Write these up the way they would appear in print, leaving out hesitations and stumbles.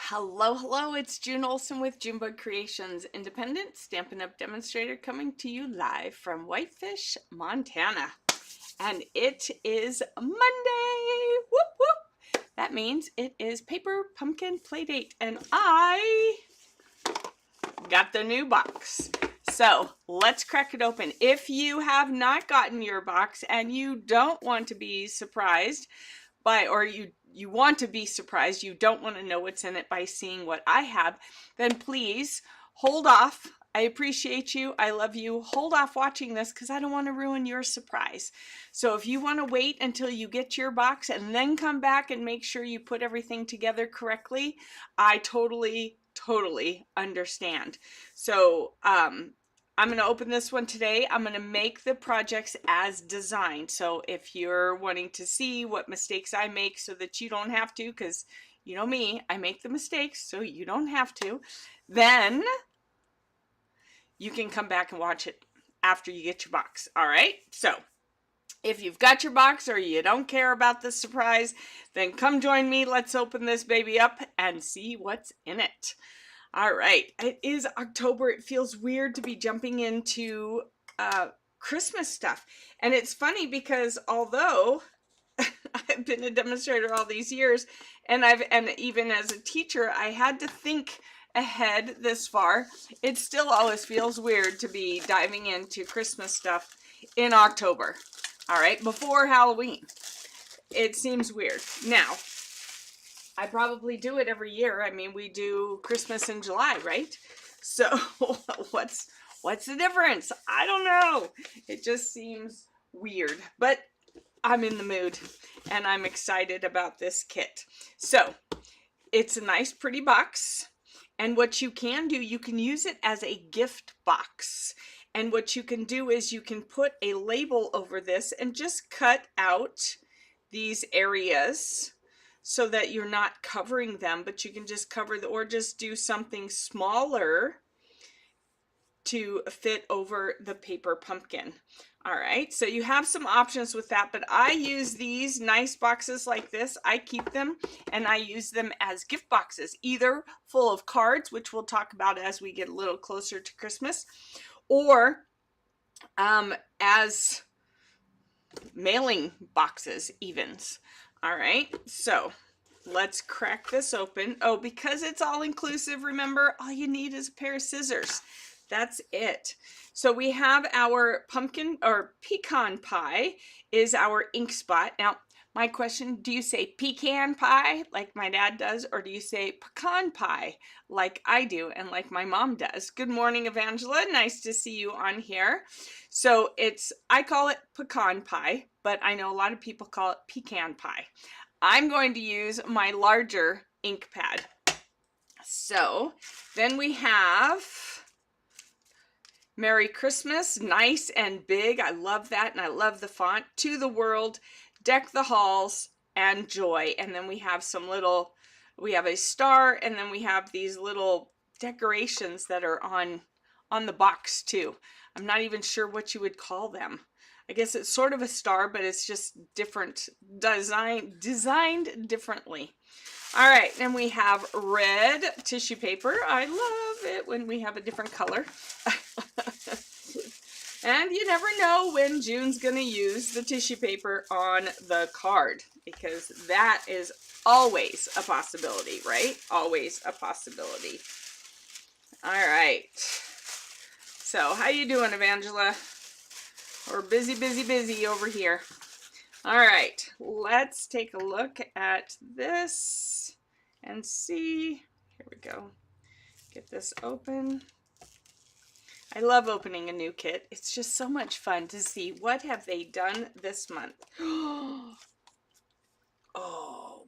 Hello, hello, it's June Olson with Junebug Creations, independent Stampin' Up! Demonstrator coming to you live from Whitefish, Montana. And it is Monday! Whoop, whoop! That means it is Paper Pumpkin Playdate, and I got the new box. So let's crack it open. If you have not gotten your box and you don't want to be surprised or you want to be surprised, you don't want to know what's in it by seeing what I have, then please hold off. I appreciate you. I love you. Hold off watching this because I don't want to ruin your surprise. So if you want to wait until you get your box and then come back and make sure you put everything together correctly, I totally understand. So I'm going to open this one today. I'm going to make the projects as designed. So if you're wanting to see what mistakes I make so that you don't have to, because you know me, I make the mistakes so you don't have to, then you can come back and watch it after you get your box. All right? So if you've got your box or you don't care about the surprise, then come join me. Let's open this baby up and see what's in it. All right, it is October. It feels weird to be jumping into Christmas stuff. And it's funny because although I've been a demonstrator all these years, and even as a teacher, I had to think ahead this far, it still always feels weird to be diving into Christmas stuff in October. All right, before Halloween. It seems weird. Now, I probably do it every year. I mean, we do Christmas in July, right? So what's the difference? I don't know. It just seems weird, but I'm in the mood and I'm excited about this kit. So it's a nice, pretty box. And what you can do, you can use it as a gift box. And what you can do is you can put a label over this and just cut out these areas so that you're not covering them, but you can just cover or just do something smaller to fit over the paper pumpkin. All right, so you have some options with that, but I use these nice boxes like this. I keep them and I use them as gift boxes, either full of cards, which we'll talk about as we get a little closer to Christmas, or as mailing boxes evens. All right, so let's crack this open. Oh, because it's all inclusive, remember, all you need is a pair of scissors. That's it. So we have our pumpkin or pecan pie is our ink spot. Now, my question, do you say pecan pie like my dad does, or do you say pecan pie like I do and like my mom does? Good morning, Evangela. Nice to see you on here. So I call it pecan pie, but I know a lot of people call it pecan pie. I'm going to use my larger ink pad. So then we have Merry Christmas, nice and big. I love that, and I love the font. To the world, deck the halls, and joy. And then we have we have a star, and then we have these little decorations that are on the box too. I'm not even sure what you would call them. I guess it's sort of a star, but it's just different, designed differently. All right, and we have red tissue paper. I love it when we have a different color. And you never know when June's gonna use the tissue paper on the card, because that is always a possibility, right? Always a possibility. All right. So how you doing, Evangela? We're busy over here. All right, let's take a look at this and see. Here we go. Get this open. I love opening a new kit. It's just so much fun to see what have they done this month. Oh,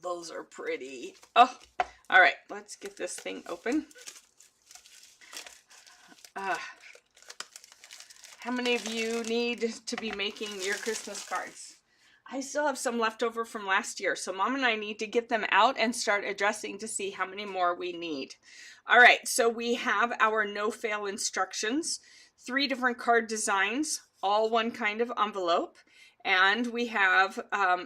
those are pretty. Oh, all right, let's get this thing open. How many of you need to be making your Christmas cards? I still have some left over from last year, so Mom and I need to get them out and start addressing to see how many more we need. All right, so we have our no-fail instructions, 3 different card designs, all one kind of envelope, and we have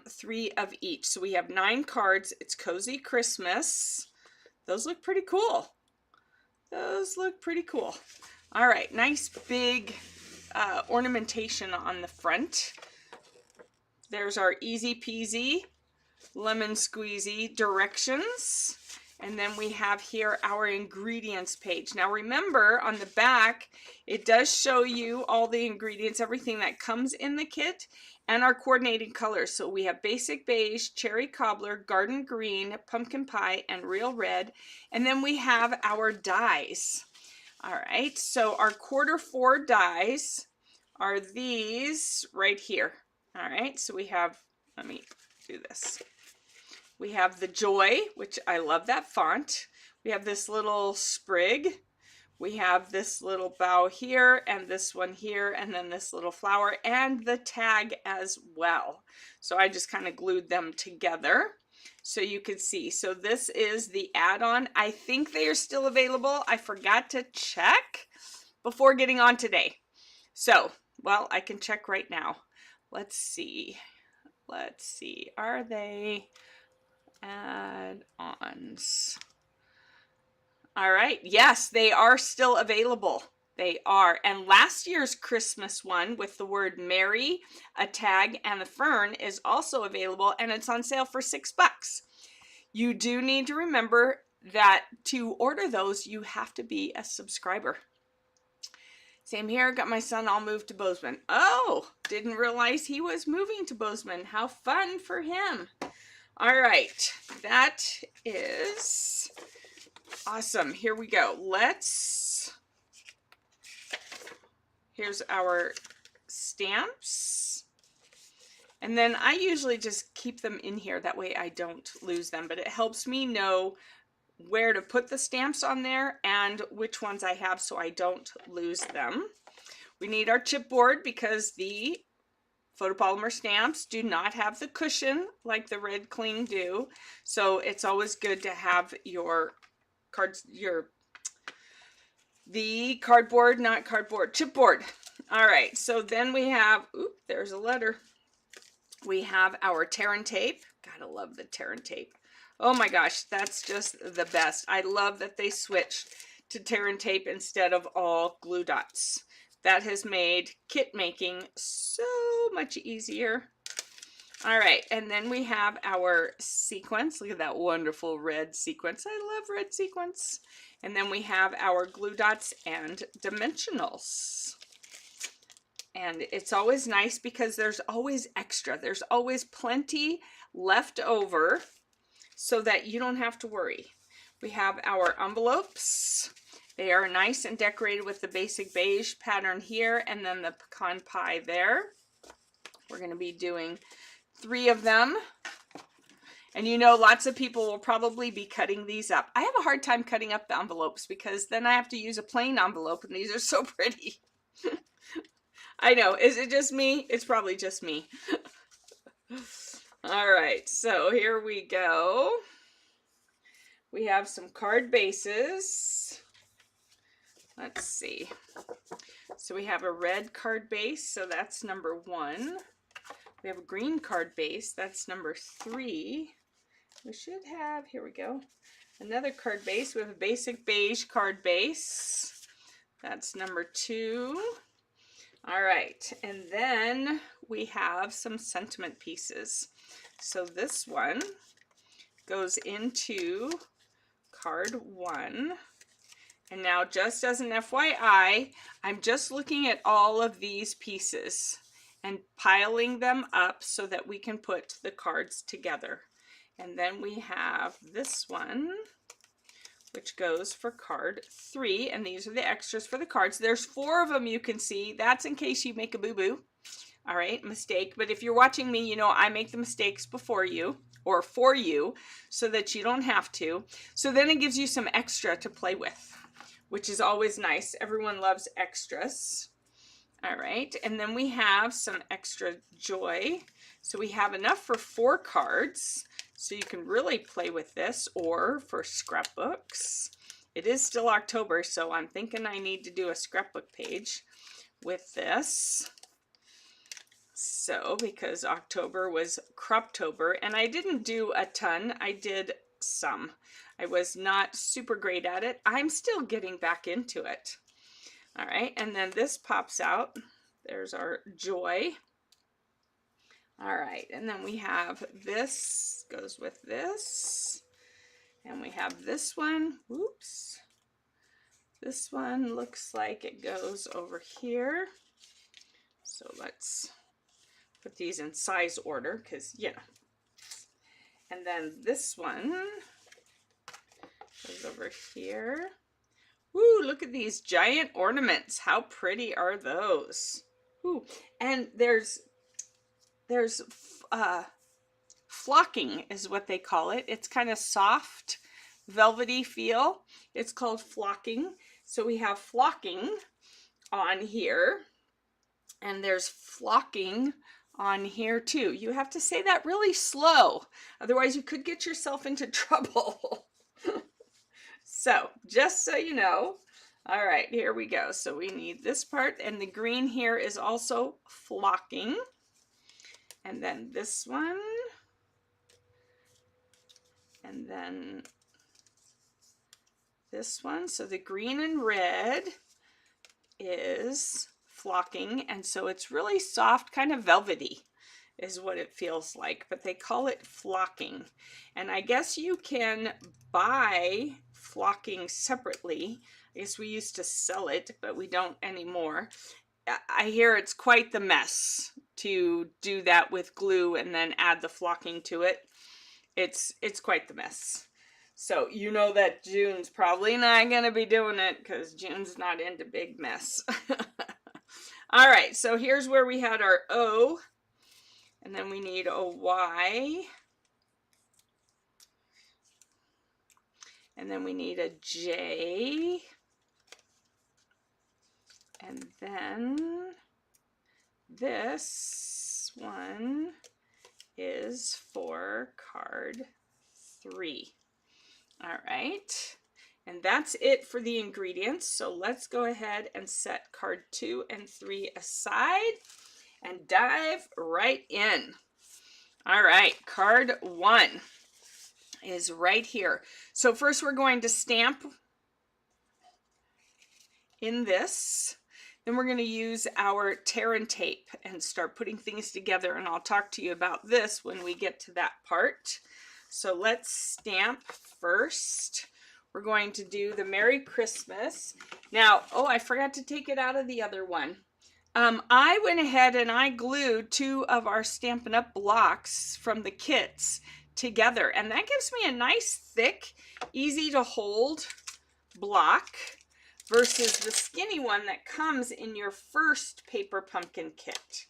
3 of each. So we have 9 cards. It's Cozy Christmas. Those look pretty cool. Those look pretty cool. All right, nice big ornamentation on the front. There's our easy peasy lemon squeezy directions. And then we have here our ingredients page. Now remember, on the back, it does show you all the ingredients, everything that comes in the kit, and our coordinating colors. So we have basic beige, cherry cobbler, garden green, pumpkin pie, and real red. And then we have our dies. All right, so our Q4 dies are these right here. All right, so we have, let me do this. We have the Joy, which I love that font. We have this little sprig. We have this little bow here, and this one here, and then this little flower, and the tag as well. So I just kind of glued them together so you could see. So this is the add-on. I think they are still available. I forgot to check before getting on today. So, well, I can check right now. Let's see. Let's see. Are they add-ons? All right. Yes, they are still available. They are. And last year's Christmas one with the word Merry, a tag, and a fern is also available, and it's on sale for $6. You do need to remember that to order those, you have to be a subscriber. Same here, got my son all moved to Bozeman. Oh, didn't realize he was moving to Bozeman. How fun for him. All right, that is awesome. Here we go. Here's our stamps. And then I usually just keep them in here. That way I don't lose them, but it helps me know where to put the stamps on there and which ones I have so I don't lose them. We need our chipboard because the photopolymer stamps do not have the cushion like the Red Cling do. So it's always good to have your cards, the cardboard, not cardboard, chipboard. All right, so then we have, oop, there's a letter. We have our Terran tape. Gotta love the Terran tape. Oh my gosh, that's just the best. I love that they switched to Terran tape instead of all glue dots. That has made kit making so much easier. All right, and then we have our sequence. Look at that wonderful red sequence. I love red sequence. And then we have our glue dots and dimensionals. And it's always nice because there's always extra. There's always plenty left over so that you don't have to worry. We have our envelopes. They are nice and decorated with the basic beige pattern here and then the pecan pie there. We're going to be doing 3 of them. And you know, lots of people will probably be cutting these up. I have a hard time cutting up the envelopes because then I have to use a plain envelope and these are so pretty. I know, is it just me? It's probably just me. All right, so here we go. We have some card bases. Let's see. So we have a red card base, so that's number 1. We have a green card base, that's number 3. We should have, here we go, another card base. We have a basic beige card base. That's number 2. All right, and then we have some sentiment pieces. So this one goes into card 1. And now just as an FYI, I'm just looking at all of these pieces and piling them up so that we can put the cards together. And then we have this one, which goes for card 3, and these are the extras for the cards. There's 4 of them you can see. That's in case you make a boo-boo. All right, mistake. But if you're watching me, you know I make the mistakes before you or for you so that you don't have to. So then it gives you some extra to play with, which is always nice. Everyone loves extras. All right, and then we have some extra joy. So we have enough for 4 cards. So you can really play with this, or for scrapbooks. It is still October, so I'm thinking I need to do a scrapbook page with this. So, because October was Croptober, and I didn't do a ton. I did some. I was not super great at it. I'm still getting back into it. All right, and then this pops out. There's our joy. All right, and then we have this goes with this. And we have this one. Whoops. This one looks like it goes over here. So let's put these in size order because, you know. And then this one goes over here. Woo, look at these giant ornaments. How pretty are those? Ooh, and there's flocking is what they call it. It's kind of soft, velvety feel. It's called flocking. So we have flocking on here, and there's flocking on here too. You have to say that really slow, otherwise you could get yourself into trouble. So just so you know. All right, here we go. So we need this part, and the green here is also flocking. And then this one. And then this one. So the green and red is flocking, and so it's really soft, kind of velvety is what it feels like, but they call it flocking. And I guess you can buy flocking separately. I guess we used to sell it, but we don't anymore. I hear it's quite the mess to do that with glue and then add the flocking to it. It's quite the mess. So you know that June's probably not going to be doing it because June's not into big mess. All right, so here's where we had our O, and then we need a Y, and then we need a J, and then this one is for card 3. All right, and that's it for the ingredients. So let's go ahead and set card 2 and 3 aside and dive right in. All right, card 1 is right here. So first we're going to stamp in this. Then we're going to use our tear and tape and start putting things together, and I'll talk to you about this when we get to that part. So let's stamp first. We're going to do the Merry Christmas. Now, oh, I forgot to take it out of the other one. I went ahead and I glued 2 of our Stampin' Up! Blocks from the kits together, and that gives me a nice, thick, easy to hold block versus the skinny one that comes in your first paper pumpkin kit.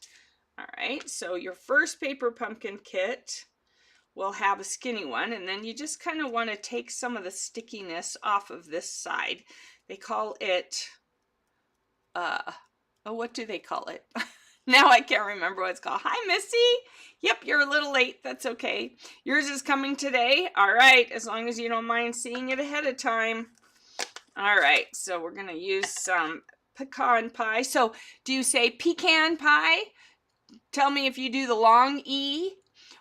All right, so your first paper pumpkin kit will have a skinny one, and then you just kind of want to take some of the stickiness off of this side. They call it, oh, what do they call it? Now I can't remember what it's called. Hi, Missy. Yep, you're a little late. That's okay. Yours is coming today. All right, as long as you don't mind seeing it ahead of time. All right, so we're going to use some pecan pie. So do you say pecan pie? Tell me if you do the long E,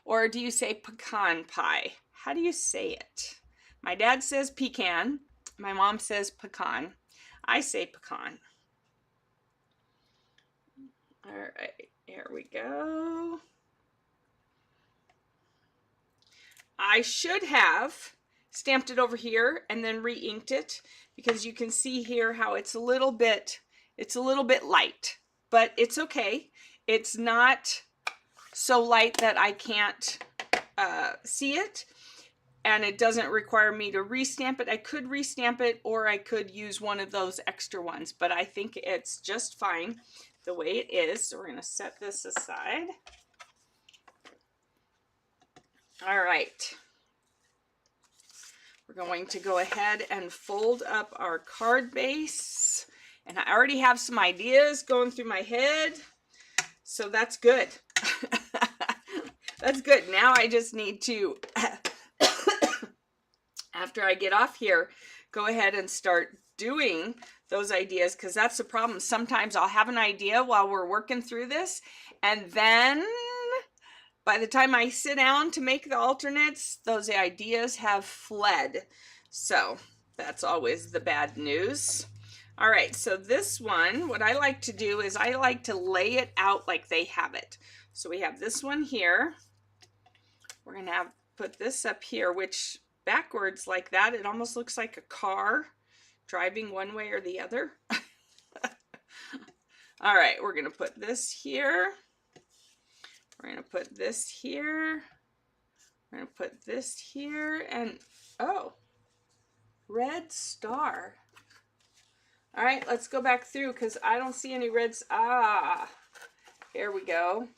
or do you say pecan pie? How do you say it? My dad says pecan. My mom says pecan. I say pecan. All right, here we go. I should have stamped it over here and then re-inked it, because you can see here how it's a little bit light, but it's okay. It's not so light that I can't see it, and it doesn't require me to restamp it. I could restamp it, or I could use one of those extra ones, but I think it's just fine the way it is. So we're going to set this aside. All right. We're going to go ahead and fold up our card base, and I already have some ideas going through my head, so that's good. That's good. Now I just need to, after I get off here, go ahead and start doing those ideas, because that's the problem. Sometimes I'll have an idea while we're working through this, and then by the time I sit down to make the alternates, those ideas have fled. So that's always the bad news. All right, so this one, what I like to do is I like to lay it out like they have it. So we have this one here. We're going to put this up here, which backwards like that, it almost looks like a car driving one way or the other. All right, we're going to put this here. We're going to put this here. We're going to put this here. And, oh, red star. All right, let's go back through because I don't see any reds. Ah, here we go.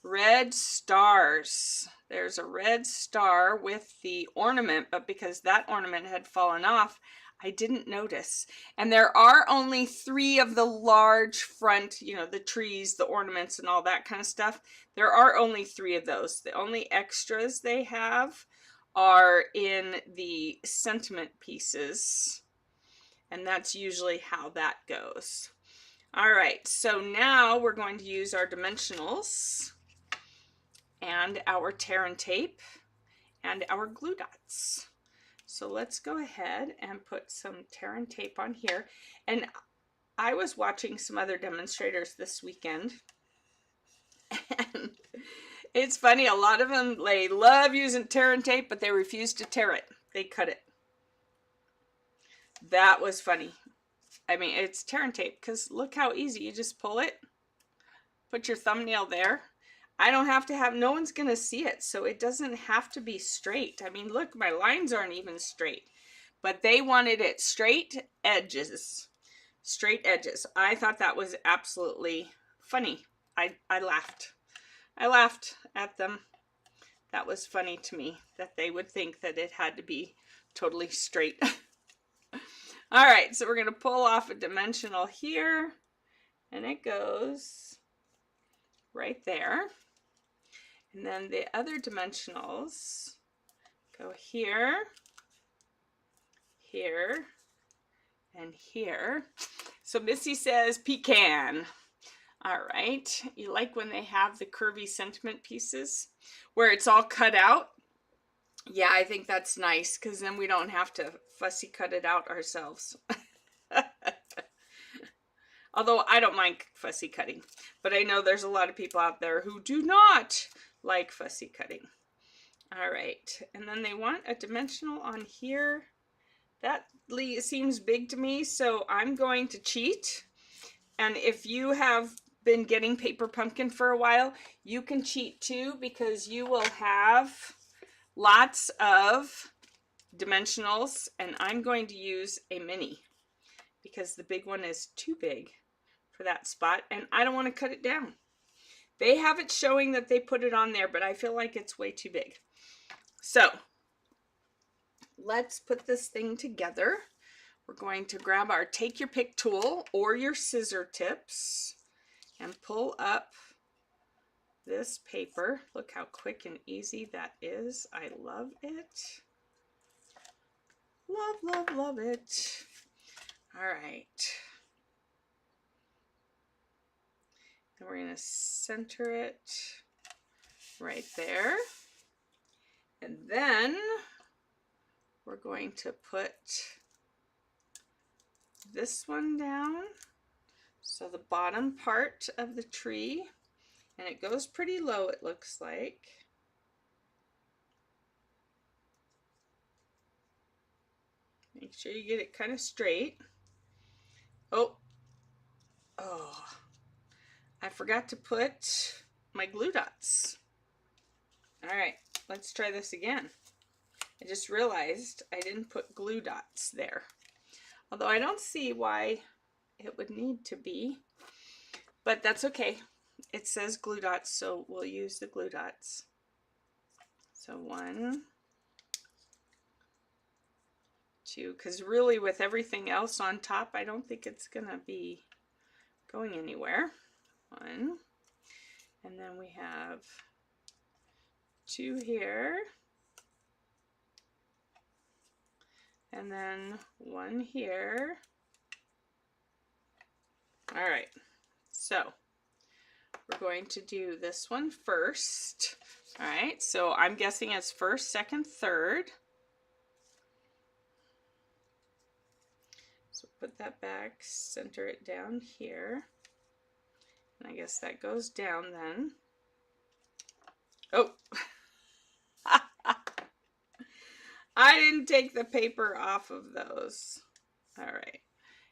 Red stars. There's a red star with the ornament, but because that ornament had fallen off, I didn't notice. And there are only 3 of the large front, you know, the trees, the ornaments, and all that kind of stuff. There are only 3 of those. The only extras they have are in the sentiment pieces. And that's usually how that goes. All right, so now we're going to use our dimensionals and our tear and tape and our glue dots. So let's go ahead and put some tear and tape on here. And I was watching some other demonstrators this weekend. And it's funny, a lot of them, they love using tear and tape, but they refuse to tear it. They cut it. That was funny. I mean, it's tear and tape because look how easy. You just pull it, put your thumbnail there. I don't have to have, no one's going to see it, so it doesn't have to be straight. I mean, look, my lines aren't even straight, but they wanted it straight edges. Straight edges. I thought that was absolutely funny. I laughed. I laughed at them. That was funny to me that they would think that it had to be totally straight. All right, so we're going to pull off a dimensional here, and it goes right there. And then the other dimensionals go here, here, and here. So Missy says pecan. All right, you like when they have the curvy sentiment pieces where it's all cut out? Yeah, I think that's nice because then we don't have to fussy cut it out ourselves. Although I don't mind fussy cutting, but I know there's a lot of people out there who do not like fussy cutting. All right, and then they want a dimensional on here. That seems big to me, so I'm going to cheat. And if you have been getting Paper Pumpkin for a while, you can cheat too because you will have lots of dimensionals, and I'm going to use a mini because the big one is too big for that spot, and I don't want to cut it down. They have it showing that they put it on there, but I feel like it's way too big. So let's put this thing together. We're going to grab our take your pick tool or your scissor tips and pull up this paper. Look how quick and easy that is. I love it. Love, love, love it. All right. And we're going to center it right there. And then we're going to put this one down. So the bottom part of the tree, and it goes pretty low, it looks like. Make sure you get it kind of straight. Oh, I forgot to put my glue dots. All right, let's try this again. I just realized I didn't put glue dots there. Although I don't see why it would need to be, but that's okay. It says glue dots, so we'll use the glue dots. So 1, 2, because really with everything else on top, I don't think it's gonna be going anywhere. 1, and then we have 2 here, and then 1 here. All right, so we're going to do this one first. All right, so I'm guessing it's first, second, third. So put that back, center it down here. And I guess that goes down then. Oh, I didn't take the paper off of those. All right,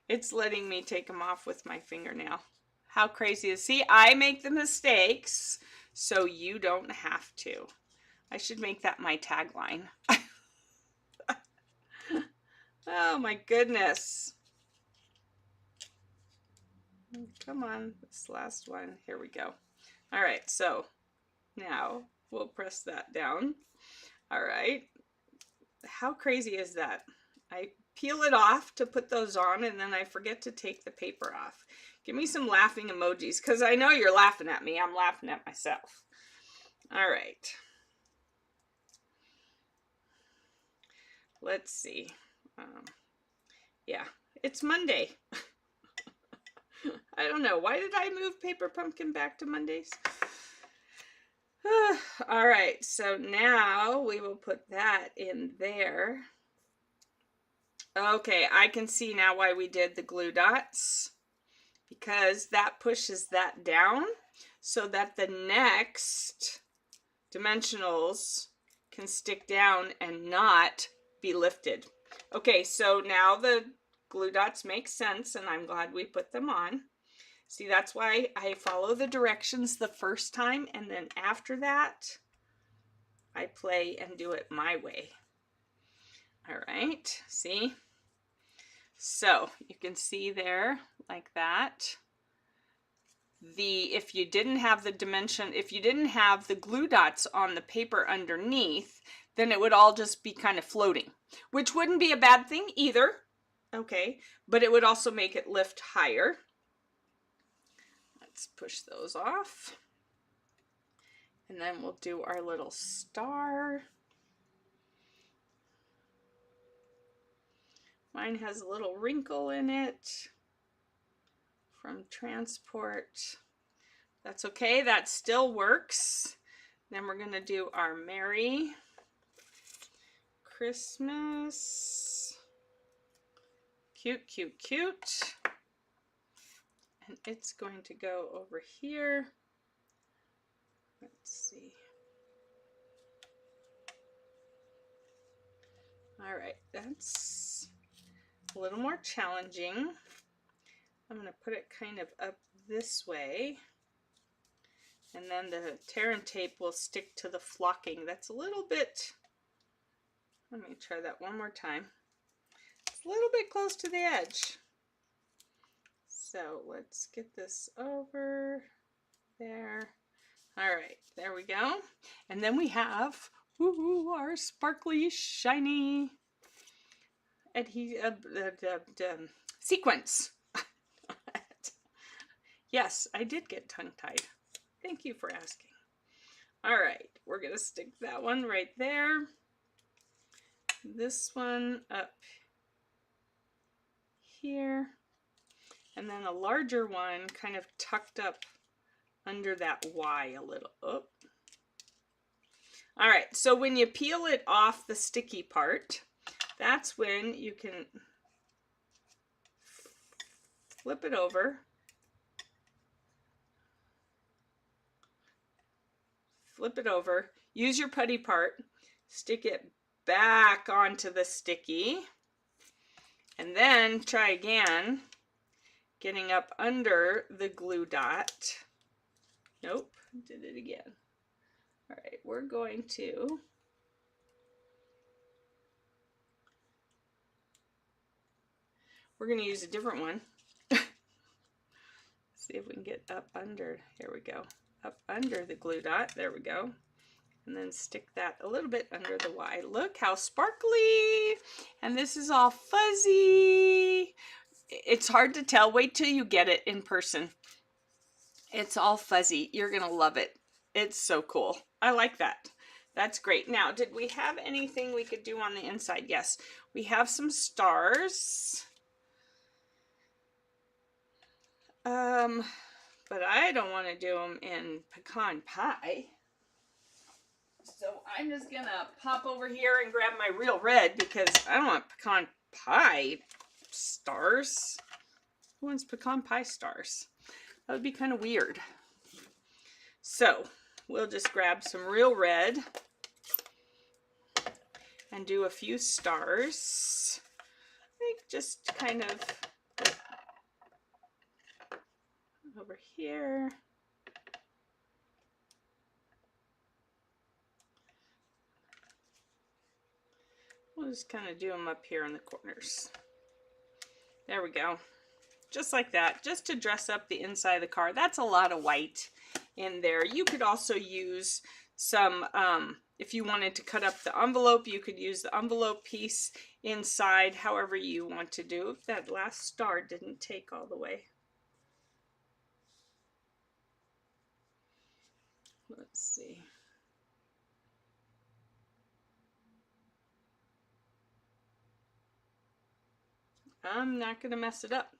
it's letting me take them off with my fingernail. How crazy is, see, I make the mistakes so you don't have to. I should make that my tagline. Oh my goodness. Come on, this last one. Here we go. All right, so now we'll press that down. All right. How crazy is that? I peel it off to put those on and then I forget to take the paper off. Give me some laughing emojis because I know you're laughing at me. I'm laughing at myself. All right. Let's see. Yeah, it's Monday. I don't know. Why did I move Paper Pumpkin back to Mondays? All right, so now we will put that in there. Okay, I can see now why we did the glue dots, because that pushes that down so that the next dimensionals can stick down and not be lifted. Okay, so now the glue dots make sense and I'm glad we put them on. See, that's why I follow the directions the first time and then after that I play and do it my way. All right, see? So you can see there like that. If you didn't have the dimension, if you didn't have the glue dots on the paper underneath, then it would all just be kind of floating, which wouldn't be a bad thing either. Okay, but it would also make it lift higher. Let's push those off. And then we'll do our little star. Mine has a little wrinkle in it from transport. That's okay, that still works. Then we're gonna do our Merry Christmas. Cute, cute, cute. And it's going to go over here. Let's see. All right, that's a little more challenging. I'm going to put it kind of up this way. And then the tear and tape will stick to the flocking. That's a little bit, let me try that one more time. It's a little bit close to the edge. So let's get this over there. All right, there we go. And then we have our sparkly, shiny sequence. Yes, I did get tongue-tied. Thank you for asking. All right, we're gonna stick that one right there. This one up here. And then a larger one kind of tucked up under that Y a little. Oh. All right, so when you peel it off the sticky part, that's when you can flip it over. Flip it over, use your putty part, stick it back onto the sticky, and then try again, getting up under the glue dot. Nope, did it again. All right, we're going to use a different one. See if we can get up under, here we go. Up under the glue dot, there we go. And then stick that a little bit under the Y. Look how sparkly, and this is all fuzzy. It's hard to tell, wait till you get it in person. It's all fuzzy, you're gonna love it. It's so cool, I like that. That's great. Now, did we have anything we could do on the inside? Yes, we have some stars. but I don't want to do them in pecan pie. So I'm just gonna pop over here and grab my real red because I don't want pecan pie stars. Who wants pecan pie stars? That would be kind of weird. So we'll just grab some real red and do a few stars. I think just kind of over here. We'll just kind of do them up here in the corners. There we go. Just like that, just to dress up the inside of the card. That's a lot of white in there. You could also use some, if you wanted to cut up the envelope, you could use the envelope piece inside, however you want to do. If that last star didn't take all the way. Let's see. I'm not going to mess it up.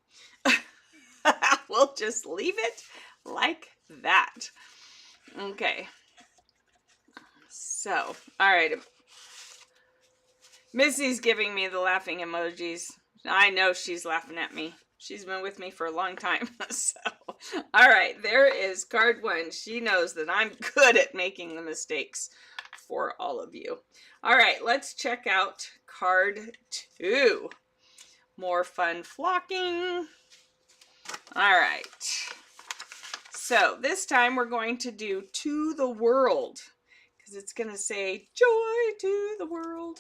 We'll just leave it like that. Okay. So, all right. Missy's giving me the laughing emojis. I know she's laughing at me. She's been with me for a long time. So, all right. There is card 1. She knows that I'm good at making the mistakes for all of you. All right. Let's check out card 2. More fun flocking. All right. So this time we're going to do To the World because it's going to say joy to the world.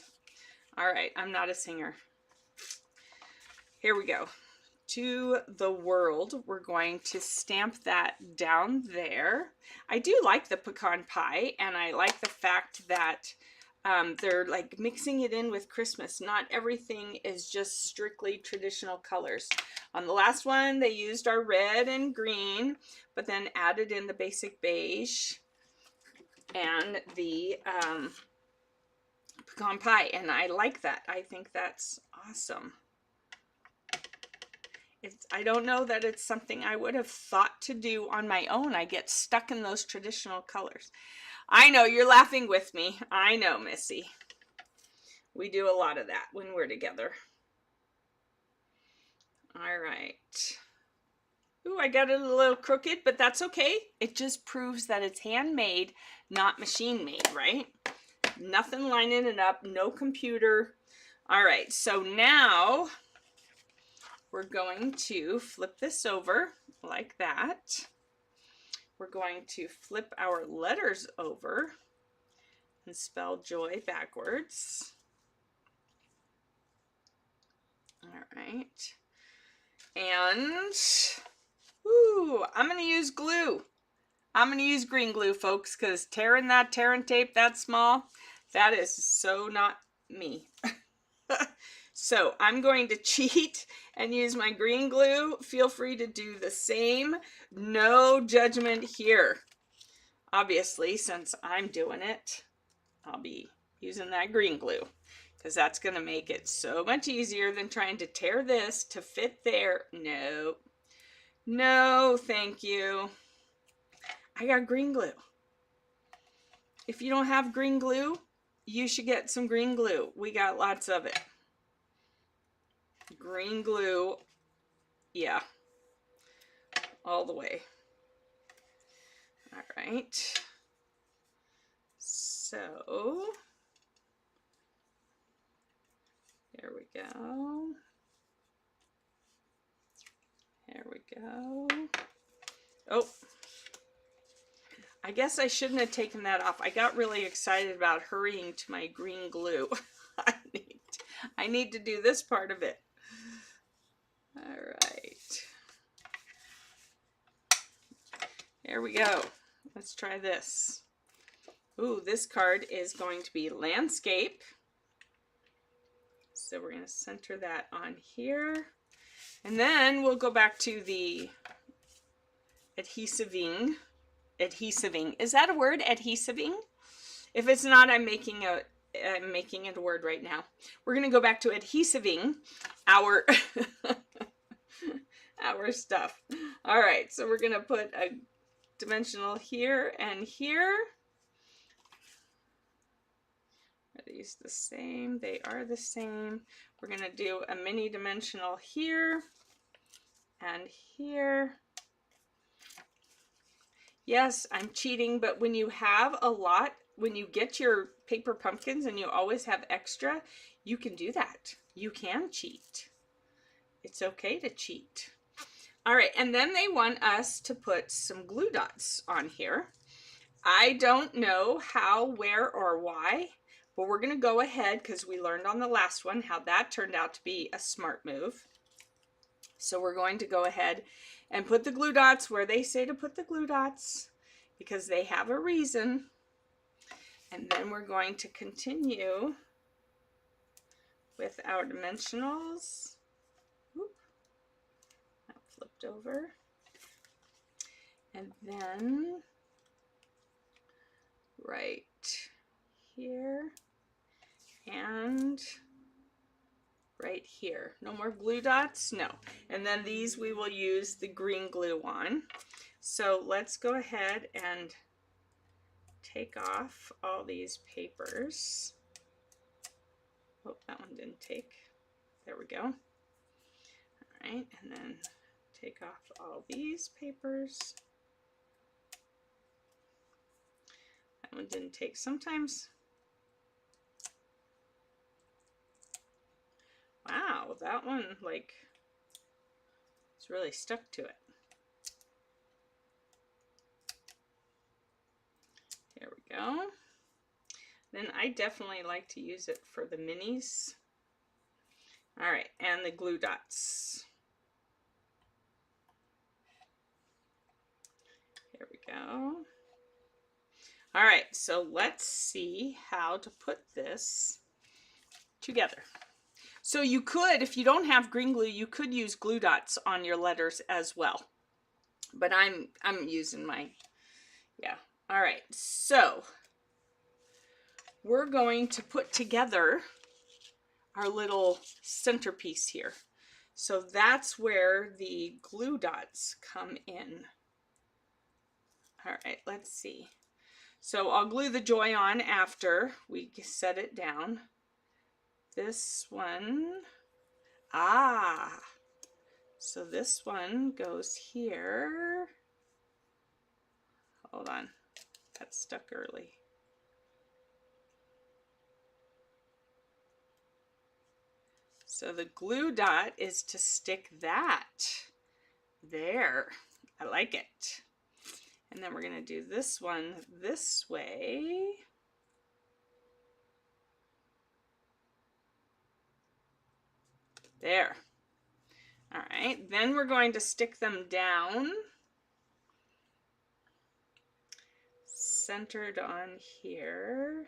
All right. I'm not a singer. Here we go. To the world. We're going to stamp that down there. I do like the pecan pie, and I like the fact that they're like mixing it in with Christmas. Not everything is just strictly traditional colors. On the last one, they used our red and green, but then added in the basic beige and the pecan pie. And I like that. I think that's awesome. I don't know that it's something I would have thought to do on my own. I get stuck in those traditional colors. I know, you're laughing with me. I know, Missy. We do a lot of that when we're together. All right. Ooh, I got it a little crooked, but that's okay. It just proves that it's handmade, not machine made, right? Nothing lining it up, no computer. All right, so now we're going to flip this over like that. We're going to flip our letters over and spell joy backwards. All right. And, ooh, I'm going to use glue. I'm going to use green glue, folks, because tearing tape that small, that is so not me. So I'm going to cheat and use my green glue. Feel free to do the same. No judgment here. Obviously, since I'm doing it, I'll be using that green glue because that's going to make it so much easier than trying to tear this to fit there. No. No, thank you. I got green glue. If you don't have green glue, you should get some green glue. We got lots of it. Green glue, yeah, all the way. All right, so there we go. There we go. Oh, I guess I shouldn't have taken that off. I got really excited about hurrying to my green glue. I need to do this part of it. All right. There we go. Let's try this. Ooh, this card is going to be landscape. So we're going to center that on here. And then we'll go back to the adhesiving. Adhesiving. Is that a word? Adhesiving? If it's not, I'm making it a word right now. We're going to go back to adhesiving our our stuff. All right, so we're gonna put a dimensional here and here. Are these the same? They are the same. We're gonna do a mini dimensional here and here. Yes, I'm cheating, but when you have a lot, when you get your paper pumpkins and you always have extra, you can do that. You can cheat. It's okay to cheat. All right, and then they want us to put some glue dots on here. I don't know how, where, or why, but we're going to go ahead because we learned on the last one how that turned out to be a smart move. So we're going to go ahead and put the glue dots where they say to put the glue dots because they have a reason. And then we're going to continue with our dimensionals. Oop, that flipped over. And then right here and right here. No more glue dots? No. And then these we will use the green glue on. So let's go ahead and take off all these papers. Oh, that one didn't take. There we go. All right, and then take off all these papers. That one didn't take. Sometimes, wow, that one, like, it's really stuck to it. There we go. Then I definitely like to use it for the minis. All right, and the glue dots. There we go. All right, so let's see how to put this together. So you could, if you don't have green glue, you could use glue dots on your letters as well. But I'm using my, yeah. All right, so we're going to put together our little centerpiece here. So that's where the glue dots come in. All right, let's see. So I'll glue the joy on after we set it down. This one, so this one goes here. Hold on, got stuck early. So the glue dot is to stick that there. I like it. And then we're going to do this one this way. There. All right, then we're going to stick them down, centered on here.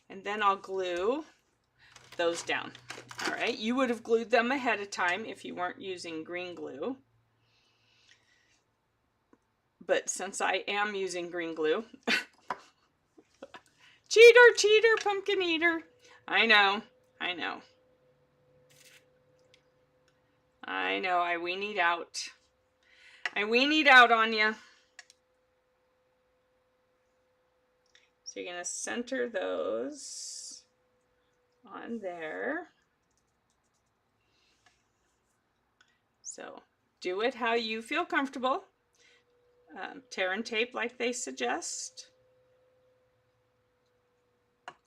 And then I'll glue those down. All right, you would have glued them ahead of time if you weren't using green glue. But since I am using green glue, cheater, cheater, pumpkin eater. I know, I know. I know, I weenied out. I weenied out on you. So you're going to center those on there. So do it how you feel comfortable. Tear and tape like they suggest.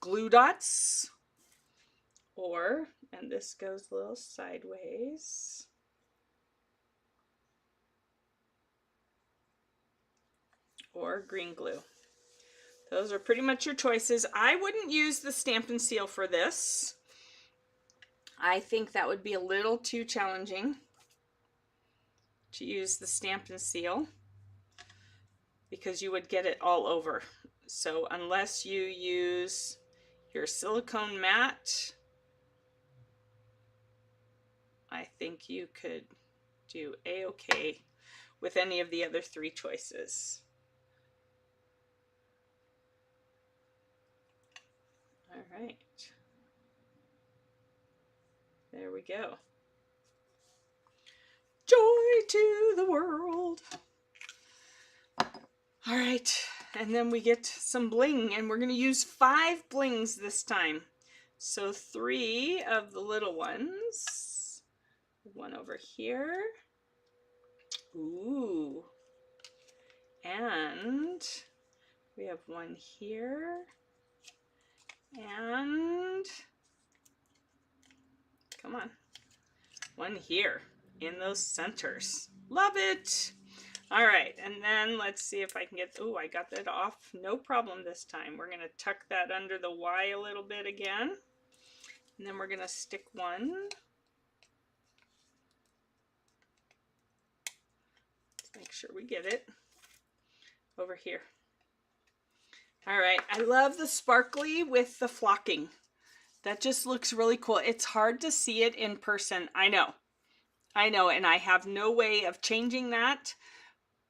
Glue dots. Or, and this goes a little sideways. Or green glue. Those are pretty much your choices. I wouldn't use the stamp and seal for this. I think that would be a little too challenging to use the stamp and seal because you would get it all over. So unless you use your silicone mat, I think you could do a-okay with any of the other three choices. All right, there we go. Joy to the world. All right, and then we get some bling, and we're going to use 5 blings this time. So 3 of the little ones. One over here. Ooh. And we have one here. And come on. One here in those centers. Love it. All right, and then let's see if I can get, oh, I got that off. No problem this time. We're going to tuck that under the Y a little bit again. And then we're going to stick one. Let's make sure we get it over here. All right, I love the sparkly with the flocking. That just looks really cool. It's hard to see it in person. I know, and I have no way of changing that.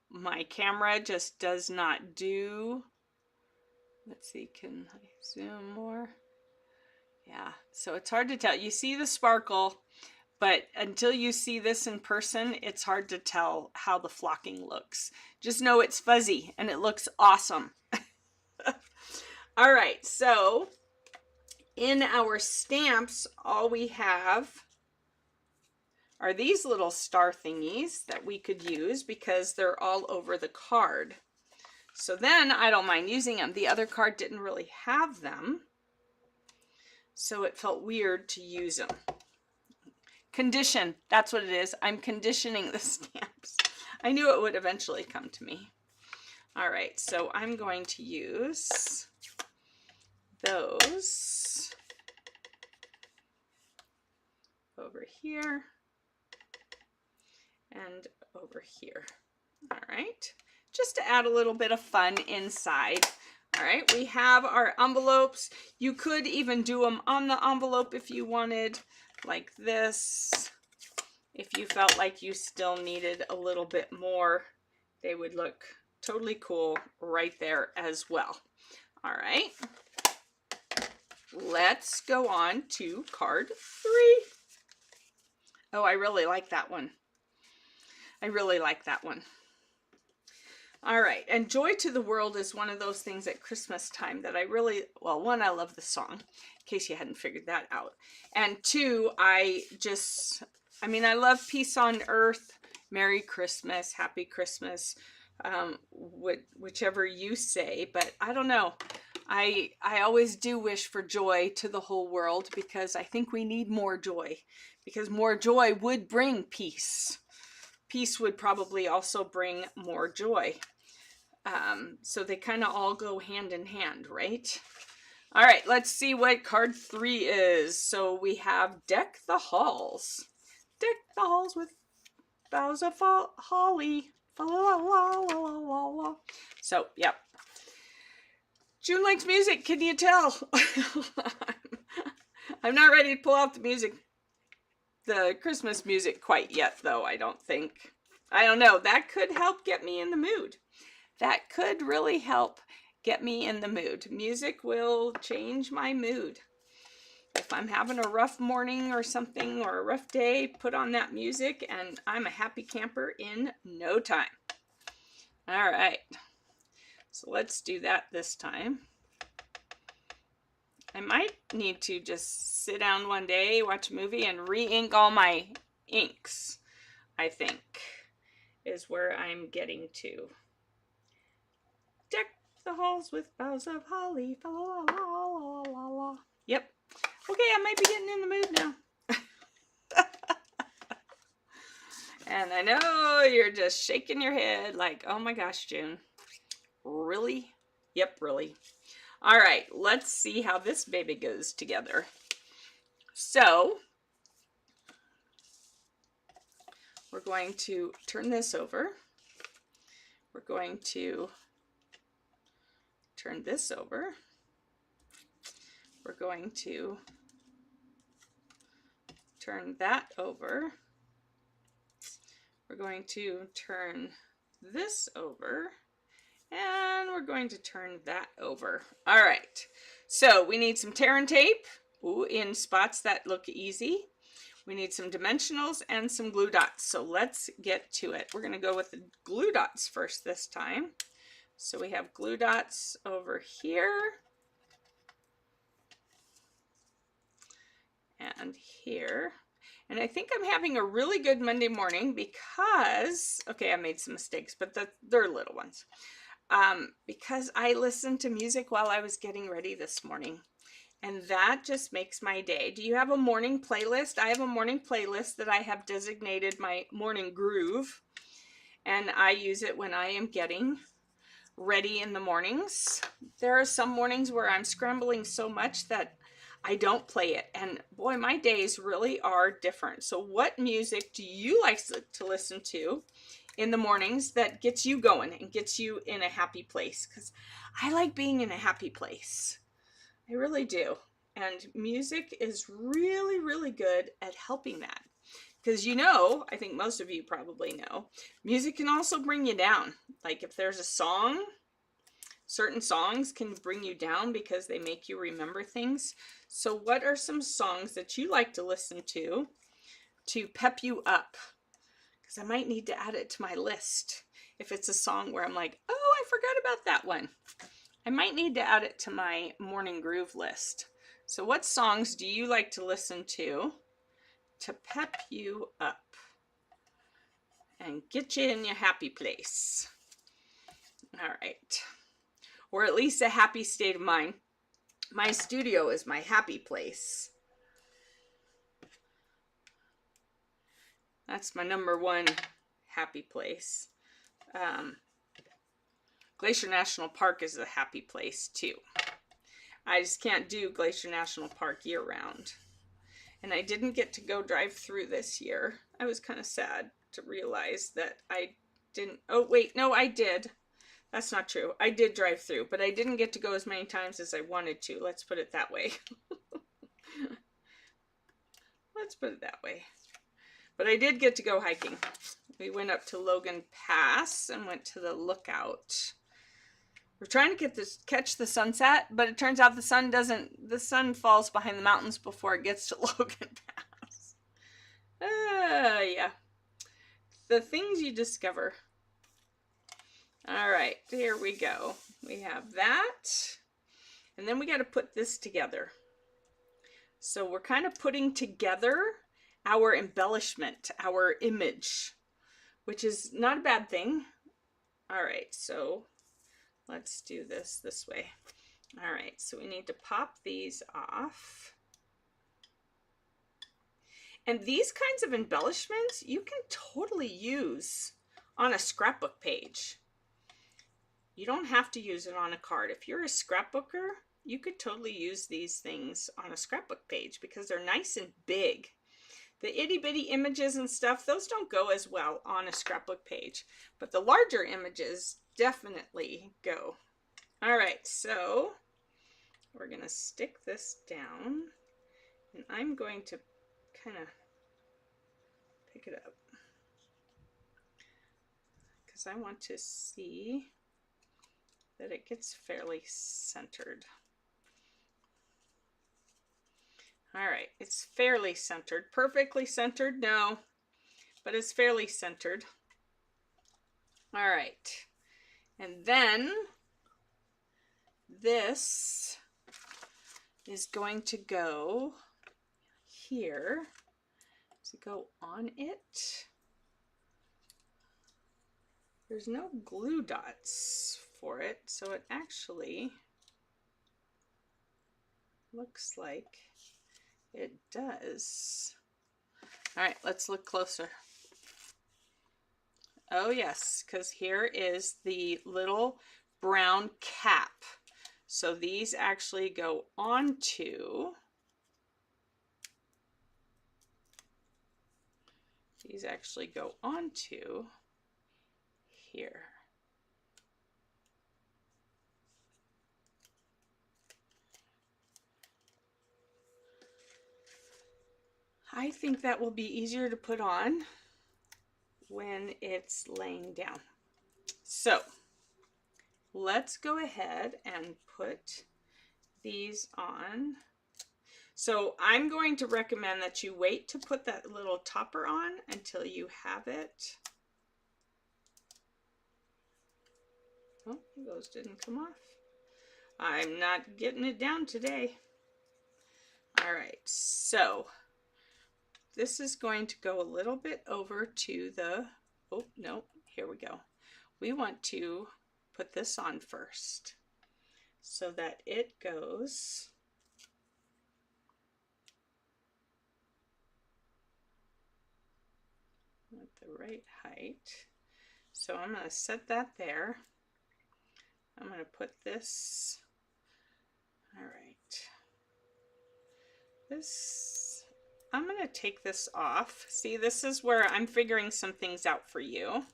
My camera just does not do. Let's see, can I zoom more? Yeah, so it's hard to tell. You see the sparkle, but until you see this in person, it's hard to tell how the flocking looks. Just know it's fuzzy and it looks awesome. All right, so in our stamps, all we have are these little star thingies that we could use because they're all over the card. So then I don't mind using them. The other card didn't really have them, so it felt weird to use them. Condition, that's what it is. I'm conditioning the stamps. I knew it would eventually come to me. All right, so I'm going to use those over here and over here. All right, just to add a little bit of fun inside. All right, we have our envelopes. You could even do them on the envelope if you wanted, like this. If you felt like you still needed a little bit more, they would look totally cool right there as well. All right, let's go on to card 3. Oh, I really like that one. I really like that one. All right, and Joy to the World is one of those things at Christmas time that I really, well, one, I love the song, in case you hadn't figured that out. And 2, I love peace on earth, Merry Christmas, Happy Christmas, whichever you say, but I don't know. I always do wish for joy to the whole world because I think we need more joy, because more joy would bring peace. Peace would probably also bring more joy. So they kind of all go hand in hand, right? All right, let's see what card 3 is. So we have Deck the Halls. Deck the halls with boughs of holly. So, yep. June likes music, can you tell? I'm not ready to pull out the music, the Christmas music quite yet, though, I don't think. I don't know. That could help get me in the mood. That could really help get me in the mood. Music will change my mood. If I'm having a rough morning or something, or a rough day, put on that music and I'm a happy camper in no time. All right, so let's do that this time. I might need to just sit down one day, watch a movie, and re-ink all my inks, I think, is where I'm getting to. Deck the halls with boughs of holly. La, la, la, la, la, la. Yep. Okay, I might be getting in the mood now. And I know you're just shaking your head like, oh my gosh, June. Really? Yep, really. All right, let's see how this baby goes together. So, we're going to turn this over. We're going to turn this over. We're going to turn that over. We're going to turn this over, and we're going to turn that over. All right, so we need some tear and tape in spots that look easy. We need some dimensionals and some glue dots. So let's get to it. We're going to go with the glue dots first this time. So we have glue dots over here and here. And I think I'm having a really good Monday morning because, okay, I made some mistakes, but they're little ones. Because I listened to music while I was getting ready this morning. And that just makes my day. Do you have a morning playlist? I have a morning playlist that I have designated my morning groove. And I use it when I am getting ready in the mornings. There are some mornings where I'm scrambling so much that I don't play it. And boy, my days really are different. So what music do you like to listen to in the mornings that gets you going and gets you in a happy place? Because I like being in a happy place. I really do. And music is really, really good at helping that. Because I think most of you probably know, music can also bring you down. Like if there's a song, certain songs can bring you down because they make you remember things. So what are some songs that you like to listen to pep you up? Because I might need to add it to my list. If it's a song where I'm like, oh, I forgot about that one. I might need to add it to my morning groove list. So what songs do you like to listen to pep you up and get you in your happy place? All right. Or at least a happy state of mind. My studio is my happy place. That's my number one happy place. Glacier National Park is a happy place too. I just can't do Glacier National Park year round. And I didn't get to go drive through this year. I was kind of sad to realize that I didn't. Oh, wait, no, I did. That's not true. I did drive through, but I didn't get to go as many times as I wanted to. Let's put it that way. Let's put it that way. But I did get to go hiking. We went up to Logan Pass and went to the lookout. We're trying to catch the sunset, but it turns out the sun falls behind the mountains before it gets to Logan Pass. Yeah. The things you discover. All right, here we go. We have that. And then we got to put this together. So we're kind of putting together our embellishment, our image, which is not a bad thing. All right, so let's do this way. All right, so we need to pop these off. And these kinds of embellishments you can totally use on a scrapbook page. You don't have to use it on a card. If you're a scrapbooker, you could totally use these things on a scrapbook page because they're nice and big. The itty bitty images and stuff, those don't go as well on a scrapbook page, but the larger images definitely go. All right, so we're gonna stick this down and I'm going to kind of pick it up because I want to see that it gets fairly centered. All right, it's fairly centered. Perfectly centered? No, but it's fairly centered. All right, and then this is going to go here to go on it. There's no glue dots for it, so it actually looks like it does. All right, let's look closer. Oh yes, because here is the little brown cap. So these actually go onto here. I think that will be easier to put on when it's laying down. So let's go ahead and put these on. So I'm going to recommend that you wait to put that little topper on until you have it. Oh, those didn't come off. I'm not getting it down today. All right, so this is going to go a little bit over to the, oh, no, here we go. We want to put this on first so that it goes at the right height. So I'm going to set that there. I'm going to put this, all right, this, I'm going to take this off. See, this is where I'm figuring some things out for you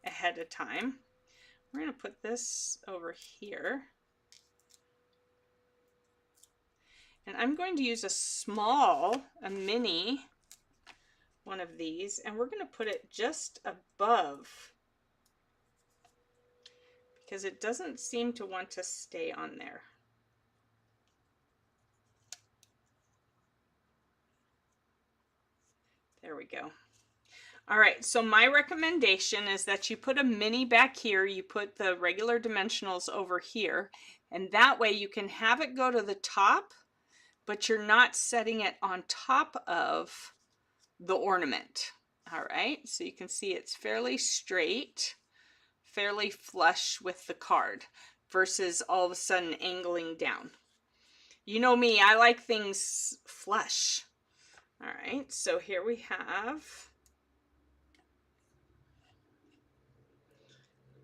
ahead of time. We're going to put this over here. And I'm going to use a mini one of these, and we're going to put it just above because it doesn't seem to want to stay on there. There we go. All right, so my recommendation is that you put a mini back here, you put the regular dimensionals over here, and that way you can have it go to the top, but you're not setting it on top of the ornament. All right, so you can see it's fairly straight, fairly flush with the card versus all of a sudden angling down. You know me, I like things flush. All right, so here we have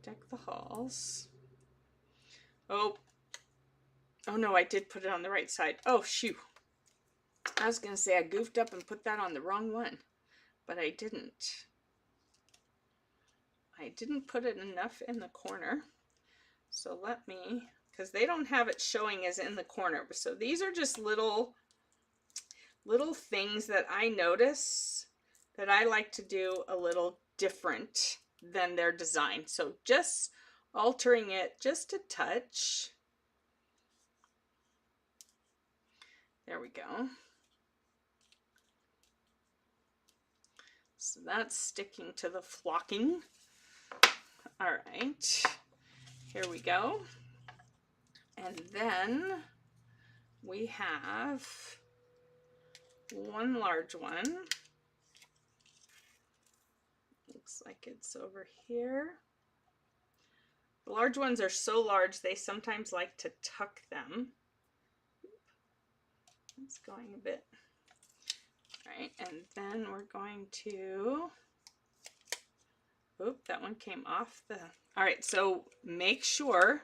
Deck the Halls. Oh no, I did put it on the right side. Oh, shoot. I was gonna say I goofed up and put that on the wrong one, but I didn't. I didn't put it enough in the corner. So let me, because they don't have it showing as in the corner. So these are just little things that I notice that I like to do a little different than their design. So just altering it just a touch. There we go. So that's sticking to the flocking. All right, here we go. And then we have one large one. Looks like it's over here. The large ones are so large, they sometimes like to tuck them. It's going a bit. All right, and then we're going to, oop, that one came off the, all right, so make sure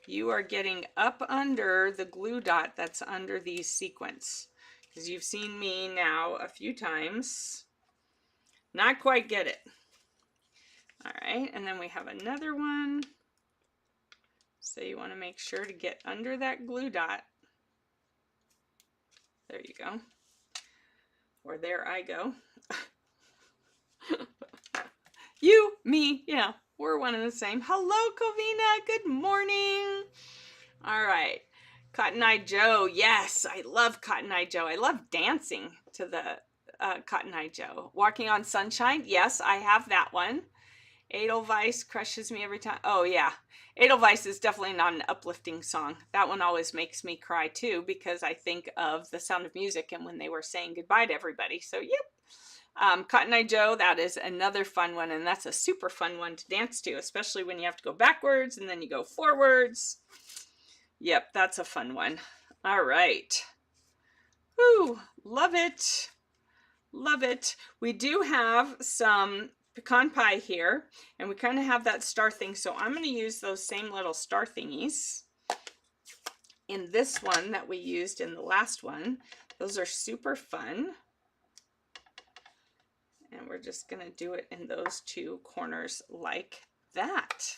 you are getting up under the glue dot that's under these sequins, because you've seen me now a few times not quite get it. All right, and then we have another one. So you want to make sure to get under that glue dot. There you go. Or there I go. You, me, yeah, we're one and the same. Hello, Covina. Good morning. All right. Cotton Eye Joe. Yes, I love Cotton Eye Joe. I love dancing to the Cotton Eye Joe. Walking on Sunshine. Yes, I have that one. Edelweiss crushes me every time. Oh, yeah. Edelweiss is definitely not an uplifting song. That one always makes me cry, too, because I think of The Sound of Music and when they were saying goodbye to everybody. So, yep. Cotton Eye Joe, that is another fun one, and that's a super fun one to dance to, especially when you have to go backwards and then you go forwards. Yep, that's a fun one. All right. Woo, love it. Love it. We do have some pecan pie here, and we kind of have that star thing, so I'm going to use those same little star thingies in this one that we used in the last one. Those are super fun, and we're just going to do it in those two corners like that.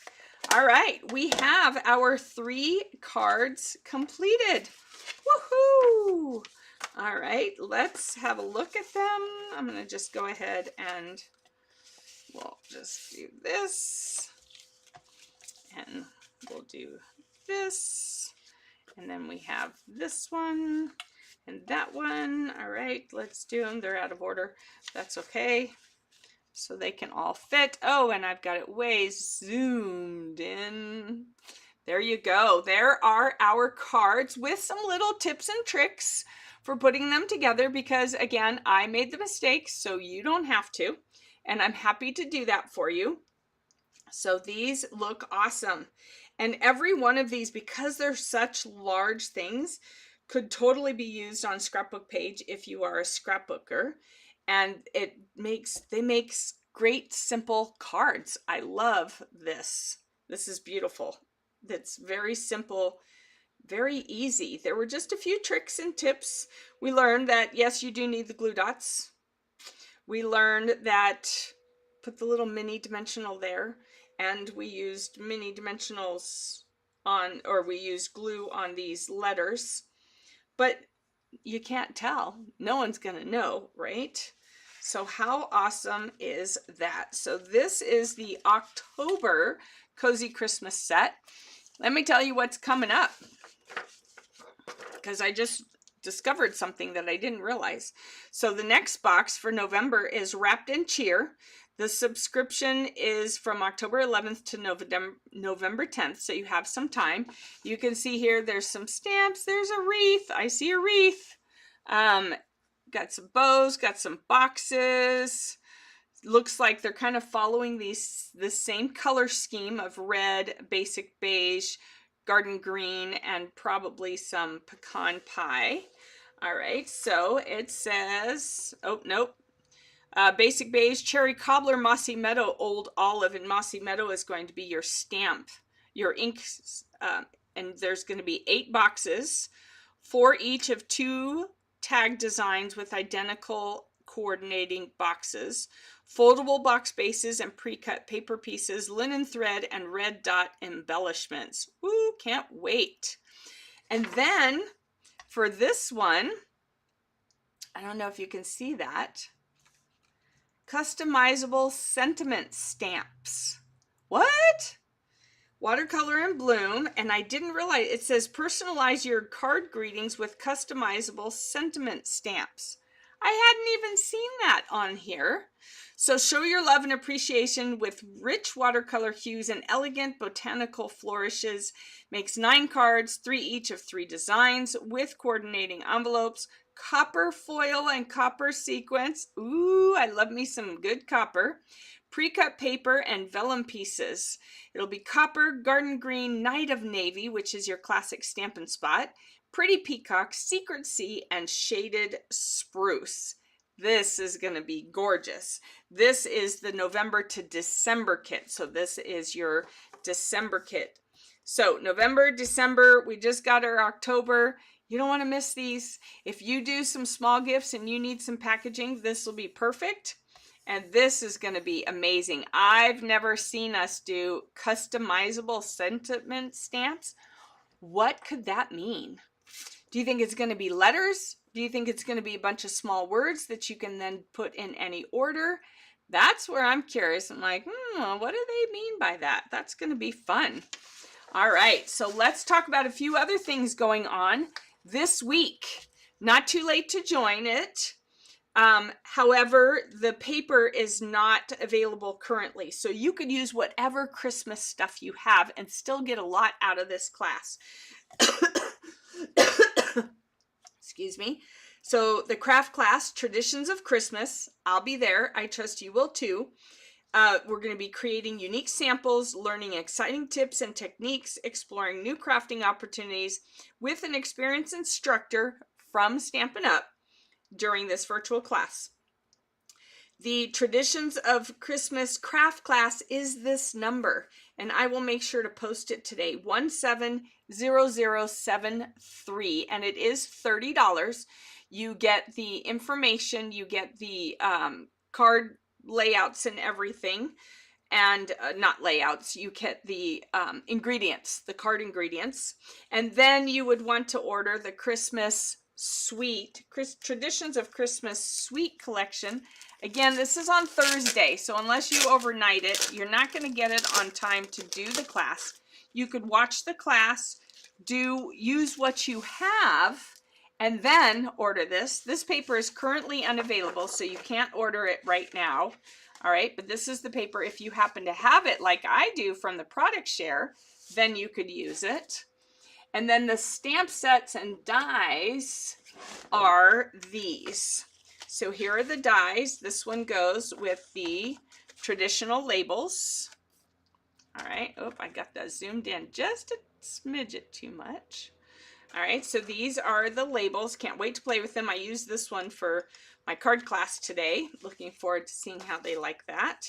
All right, we have our 3 cards completed. Woohoo! All right, let's have a look at them. I'm going to just go ahead and we'll just do this, and we'll do this, And then we have this one and that one. All right, let's do them. They're out of order. That's okay. So they can all fit. Oh, and I've got it way zoomed in. There you go. There are our cards with some little tips and tricks for putting them together because, again, I made the mistakes, so you don't have to. And I'm happy to do that for you. So these look awesome. And every one of these, because they're such large things, could totally be used on scrapbook page if you are a scrapbooker. And they make great simple cards. I love this. This is beautiful. That's very simple, very easy. There were just a few tricks and tips. We learned that, yes, you do need the glue dots. We learned that put the little mini dimensional there, and we used mini dimensionals on, or we used glue on these letters, but you can't tell. No one's gonna know, right? So how awesome is that? So this is the October Cozy Christmas set. Let me tell you what's coming up, because I just discovered something that I didn't realize. So the next box for November is Wrapped in Cheer. The subscription is from October 11th to November 10th, so you have some time. You can see here there's some stamps, there's a wreath, I see a wreath. Got some bows, got some boxes. Looks like they're kind of following the same color scheme of red, basic beige, garden green, and probably some pecan pie. All right, so it says, oh, nope. Basic beige, cherry cobbler, mossy meadow, old olive, and mossy meadow is going to be your stamp, your ink, and there's going to be 8 boxes, 4 each of 2 tag designs with identical coordinating boxes, foldable box bases and pre-cut paper pieces, linen thread, and red dot embellishments. Woo, can't wait. And then for this one, I don't know if you can see that, customizable sentiment stamps. What? Watercolor and bloom, and I didn't realize it says personalize your card greetings with customizable sentiment stamps. I hadn't even seen that on here. So show your love and appreciation with rich watercolor hues and elegant botanical flourishes. Makes 9 cards, 3 each of 3 designs with coordinating envelopes, copper foil and copper sequence. Ooh, I love me some good copper. Pre-cut paper and vellum pieces. It'll be copper, garden green, night of navy, which is your classic Stampin' Spot, pretty peacock, secret sea, and shaded spruce. This is going to be gorgeous. This is the November to December kit. So this is your December kit. So November, December, we just got our October. You don't want to miss these. If you do some small gifts and you need some packaging, this will be perfect. And this is going to be amazing. I've never seen us do customizable sentiment stamps. What could that mean? Do you think it's going to be letters? Do you think it's going to be a bunch of small words that you can then put in any order? That's where I'm curious. I'm like, what do they mean by that? That's going to be fun. All right, so let's talk about a few other things going on this week. Not too late to join it. However, the paper is not available currently, so you could use whatever Christmas stuff you have and still get a lot out of this class. Excuse me. So the craft class, Traditions of Christmas, I'll be there. I trust you will too. We're going to be creating unique samples, learning exciting tips and techniques, exploring new crafting opportunities with an experienced instructor from Stampin' Up! During this virtual class. The Traditions of Christmas craft class is this number, and I will make sure to post it today, 170073, and it is $30. You get the information, you get the card layouts and everything, and not layouts, you get the ingredients, the card ingredients, and then you would want to order the Christmas Suite, Traditions of Christmas Suite collection. Again, this is on Thursday, so unless you overnight it, you're not going to get it on time to do the class. You could watch the class, use what you have and then order this. This paper is currently unavailable, so you can't order it right now. All right, but this is the paper. If you happen to have it like I do from the product share, then you could use it. And then the stamp sets and dies are these. So here are the dies. This one goes with the traditional labels. All right, oh, I got that zoomed in just a smidget too much. All right, so these are the labels. Can't wait to play with them. I used this one for my card class today. Looking forward to seeing how they like that.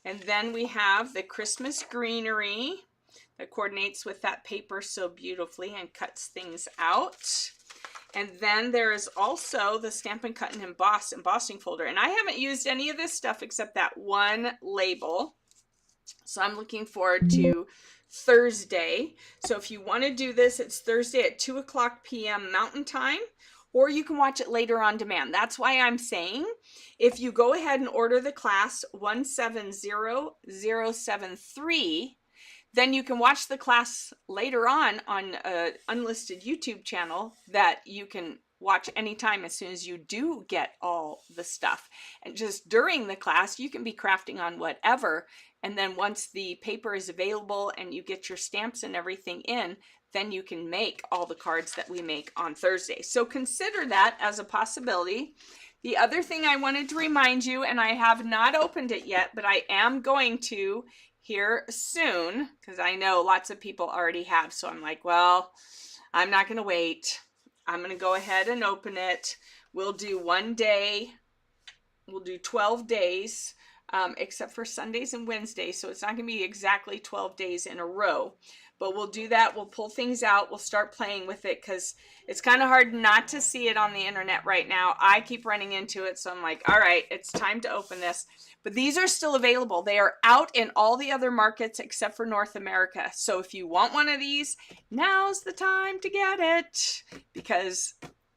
And then we have the Christmas greenery that coordinates with that paper so beautifully and cuts things out. And then there is also the Stampin' Cut and Emboss embossing folder. And I haven't used any of this stuff except that one label. So I'm looking forward to Thursday. So if you want to do this, it's Thursday at 2:00 p.m. Mountain Time, or you can watch it later on demand. That's why I'm saying if you go ahead and order the class 170073, then you can watch the class later on an unlisted YouTube channel that you can watch anytime as soon as you do get all the stuff. And just during the class, you can be crafting on whatever. And then once the paper is available and you get your stamps and everything in, then you can make all the cards that we make on Thursday. So consider that as a possibility. The other thing I wanted to remind you, and I have not opened it yet, but I am going to here soon, because I know lots of people already have. So I'm like, well, I'm not going to wait. I'm going to go ahead and open it. We'll do one day. We'll do 12 days, except for Sundays and Wednesdays. So it's not going to be exactly 12 days in a row. But we'll do that. We'll pull things out. We'll start playing with it because it's kind of hard not to see it on the internet right now. I keep running into it. So I'm like, all right, it's time to open this. But these are still available. They are out in all the other markets except for North America. So if you want one of these, now's the time to get it because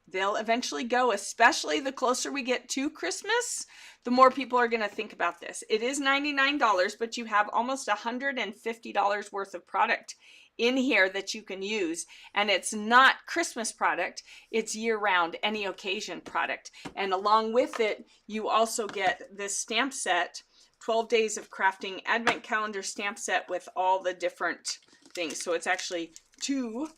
they'll eventually go, especially the closer we get to Christmas, the more people are going to think about this. It is $99, but you have almost $150 worth of product in here that you can use. And it's not Christmas product, it's year-round, any occasion product. And along with it, you also get this stamp set, 12 Days of Crafting Advent Calendar stamp set with all the different things. So it's actually two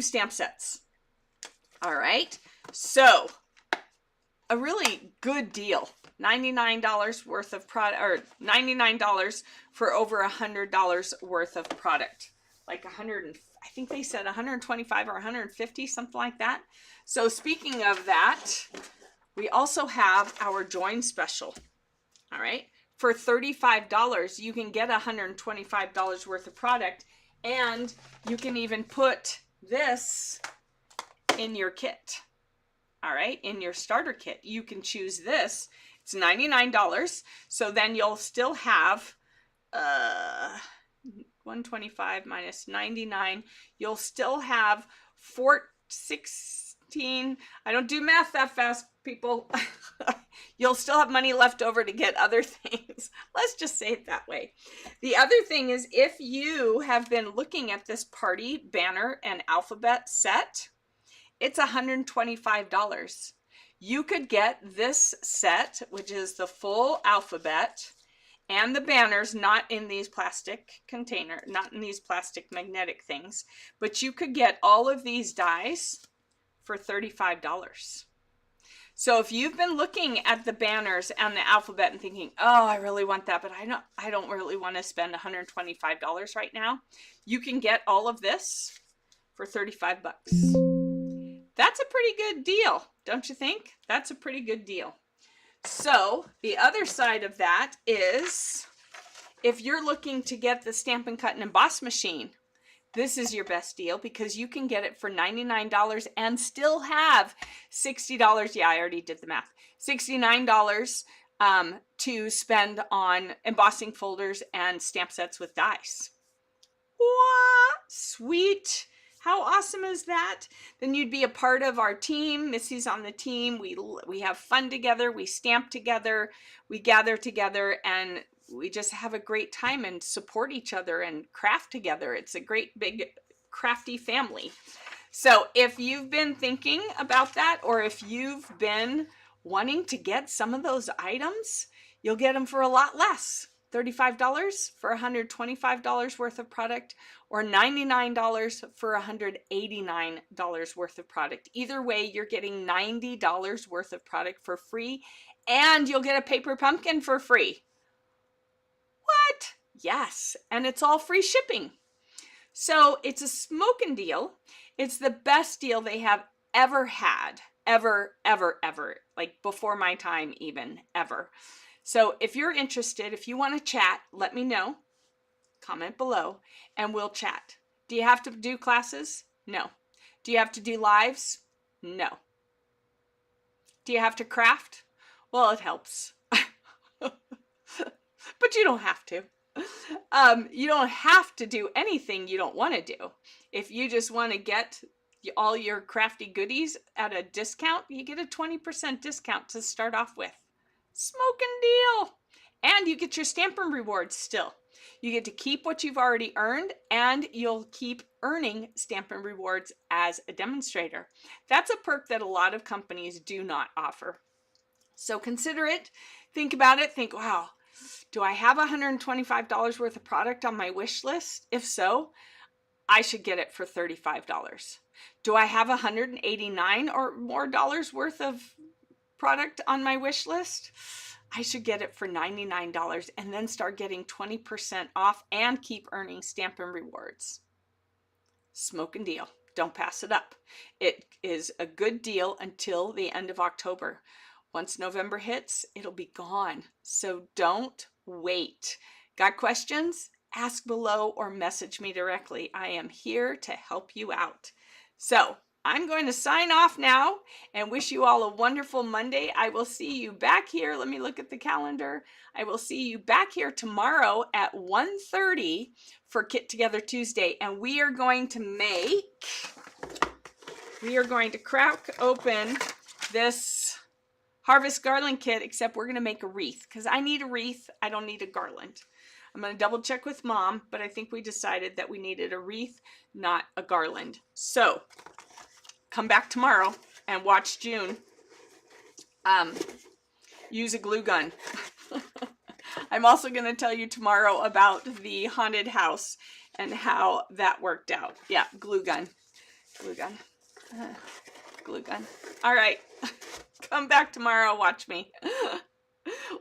stamp sets. All right, so a really good deal. $99 worth of product, or $99 for over $100 worth of product. Like 100, I think they said 125 or 150, something like that. So speaking of that, we also have our join special. All right, for $35, you can get $125 worth of product, and you can even put this in your kit. All right, in your starter kit, you can choose this. It's $99. So then you'll still have 125 minus 99. You'll still have 16. I don't do math that fast, people. You'll still have money left over to get other things. Let's just say it that way. The other thing is, if you have been looking at this party banner and alphabet set, it's $125. You could get this set, which is the full alphabet and the banners, not in these plastic container, not in these plastic magnetic things, but you could get all of these dies for $35. So if you've been looking at the banners and the alphabet and thinking, oh, I really want that, but I don't really want to spend $125 right now, you can get all of this for 35 bucks. That's a pretty good deal, don't you think? That's a pretty good deal. So the other side of that is, if you're looking to get the Stampin' Cut and Emboss machine, this is your best deal because you can get it for $99 and still have $60. Yeah, I already did the math. $69 to spend on embossing folders and stamp sets with dies. What? Sweet. How awesome is that? Then you'd be a part of our team. Missy's on the team. We have fun together. We stamp together. We gather together, and we just have a great time and support each other and craft together. It's a great big crafty family. So if you've been thinking about that, or if you've been wanting to get some of those items, you'll get them for a lot less. $35 for $125 worth of product, or $99 for $189 worth of product. Either way, you're getting $90 worth of product for free, and you'll get a paper pumpkin for free. What? Yes, and it's all free shipping. So it's a smoking deal. It's the best deal they have ever had. Ever, like before my time even, ever. So if you're interested, if you want to chat, let me know. Comment below and we'll chat. Do you have to do classes? No. Do you have to do lives? No. Do you have to craft? Well, it helps. But you don't have to. You don't have to do anything you don't want to do. If you just want to get all your crafty goodies at a discount, you get a 20% discount to start off with. Smoking deal. And you get your Stampin' rewards still. You get to keep what you've already earned, and you'll keep earning Stampin' rewards as a demonstrator. That's a perk that a lot of companies do not offer. So consider it. Think about it. Think, wow, do I have $125 worth of product on my wish list? If so, I should get it for $35. Do I have $189 or more dollars worth of product on my wish list? I should get it for $99 and then start getting 20% off and keep earning Stampin' rewards. Smoking deal. Don't pass it up. It is a good deal until the end of October. Once November hits, it'll be gone. So don't wait. Got questions? Ask below or message me directly. I am here to help you out. So I'm going to sign off now and wish you all a wonderful Monday. I will see you back here. Let me look at the calendar. I will see you back here tomorrow at 1:30 for Kit Together Tuesday. And we are going to crack open this Harvest Garland Kit, except we're going to make a wreath because I need a wreath. I don't need a garland. I'm going to double check with Mom, but I think we decided that we needed a wreath, not a garland. So come back tomorrow and watch June use a glue gun. I'm also going to tell you tomorrow about the haunted house and how that worked out. Yeah, glue gun. Glue gun. Glue gun. All right. Come back tomorrow. Watch me.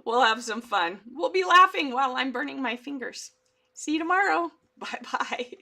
We'll have some fun. We'll be laughing while I'm burning my fingers. See you tomorrow. Bye-bye.